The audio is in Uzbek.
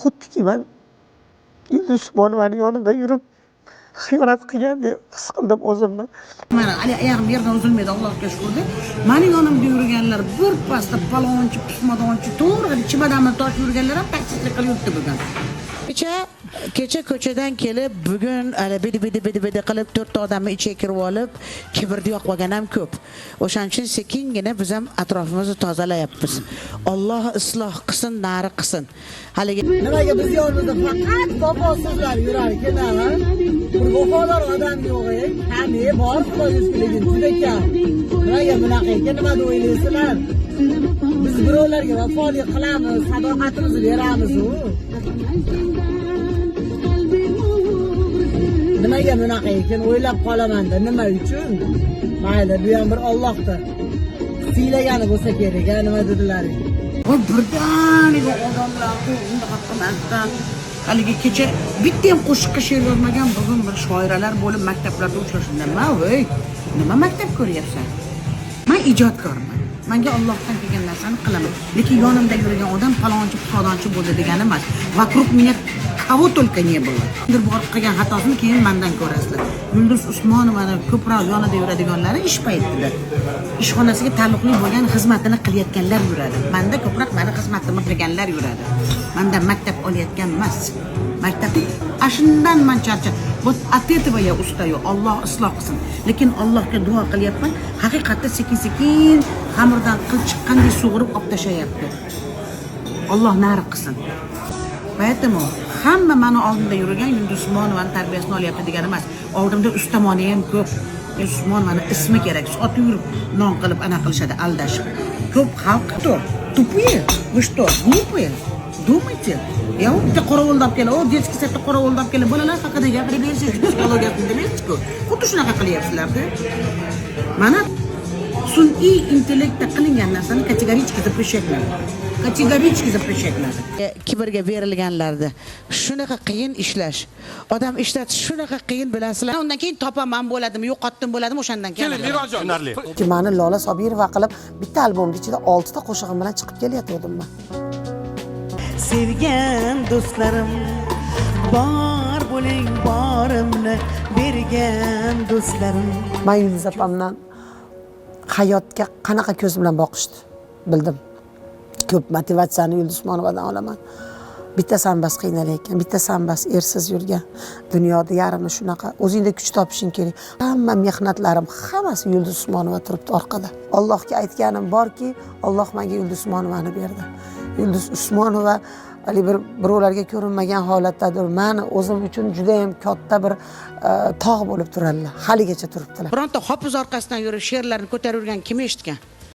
xuddiki man Yulduz Usmonovaning yonida yurib xiyonat qilgan deb his qildim o'zimni. Mana ayog'im yerdan uzilmaydi, Allohga shukur. Mening yonimda yurganlar bir pasda palonchi, pismadonchi, to'g'ri chimadamni tosh yurganlar ham taksistlik qilib yuribdi bugun. Kecha ko'chadan kelib, bugun bidi qilib 4 ta odamni ichiga kirib olib, kibrni yoqmagan ham ko'p. O'shaning uchun sekingina biz ham atrofimizni tozalayapmiz. Alloh isloh qilsin, nari qilsin. Haligi nimaga biz yonimizda faqat vafosizlar yurar ekan, ha? Bir vafodor odam yo'q ey. Qani bor Xudo yuzkiligin juda kam. Nimaga bunaqa ekan, nima deb o'ylaysizlar? Biz birovlarga vafolik qilamiz, sadoqatimizni beramiz-ku. Nimaga bunaqa ekan o'ylab qolaman-da, nima uchun? Mayli, bu ham bir Allohdir. Siylagani bo'lsa kerak, nima dedilar? Voy birdaniga odamlarni undaqa qilmasdan haligi kecha bitta ham qo'shiqqa she'r yozmagan bugun bir shoiralar bo'lib maktablarda uchrashuvlar. Nima maktab ko'ryapsan? Men ijodkorman. Menga Allohdan kelgan narsani qilaman. Lekin yonimda yurgan odam palonchi, pisodonchi bo'ldi degani emas. Vokruг меня kого только не было. Bir borib qilgan xatosini keyin mendan ko'rasizlar. Yulduz Usmonovani ko'proq yonida yuradiganlari ish paytida ishxonasiga taalluqli bo'lgan xizmatini qilayotganlar yuradi. Menda ko'proq meni xizmatimni qilganlar yuradi. Menda maktab olayotgan emas. Maktabni ashundan men charchab, bu от этого я устаю. Alloh isloh qilsin. Lekin Allohga duo qilyapman. Haqiqatda sekin-sekin xamirdan qil chiqqanday sug'urib olib tashayapti. Alloh nari qilsin. Поэтому hamma meni oldimda yurgan Yulduz Usmonovani tarbiyasini olyapti degani emas. Oldimda ustamoni ham ko'p. Yulduz Usmonovani ismi kerak. Sotib yurib non qilib ana qilishadi, aldashib. Ko'p xalq tupые. Вы что, глупые? Думайте. Я вот qorovuldan kelib, o детский sirtda qorovuldan kelib, bolalar haqida gapirib bersangiz, psixologiyasini bilmaysiz-ku. Xuddi shunaqa qilyapsizlar-da. Mana sun'iy intellektda qilingan narsani kategorически запрещать. Kategorически запрещать. kibrga berilganlarda shunaqa qiyin ishlash, odam ishlatish shunaqa qiyin bilasizlar. Undan keyin topaman bo'ladimi, yo'qotdim bo'ladimi o'shandan keyin. Keling, Mironjon, tushunarli. Mani Lola Sobirova qilib bitta albomning ichida 6 ta qo'shig'im bilan chiqib kelayotgandim men. Sevgan do'stlarim bor bo'ling, borimni bergan do'stlarim. Men Yulduz opamdan hayotga qanaqa ko'z bilan boqishni bildim. Ko'p motivatsiyani Yulduz Usmonovadan olaman. Bittasan bas qiynalayotgan, bittasan bas ersiz yurgan. Dunyoda yarimni shunaqa o'zingda kuch topishing kerak. Hamma mehnatlarim, hammasi Yulduz Usmonova turibdi orqada. Allohga aytganim borki, Alloh menga Yulduz Usmonovani berdi. Yulduz Usmonova hali birovlarga ko'rinmagan holatdadir. Men o'zim uchun juda ham katta bir tog' bo'lib turadilar. Haligacha turibdilar. Bironta hofiz orqasidan yurib she'rlarni ko'tarib yurgan kim eshitgan?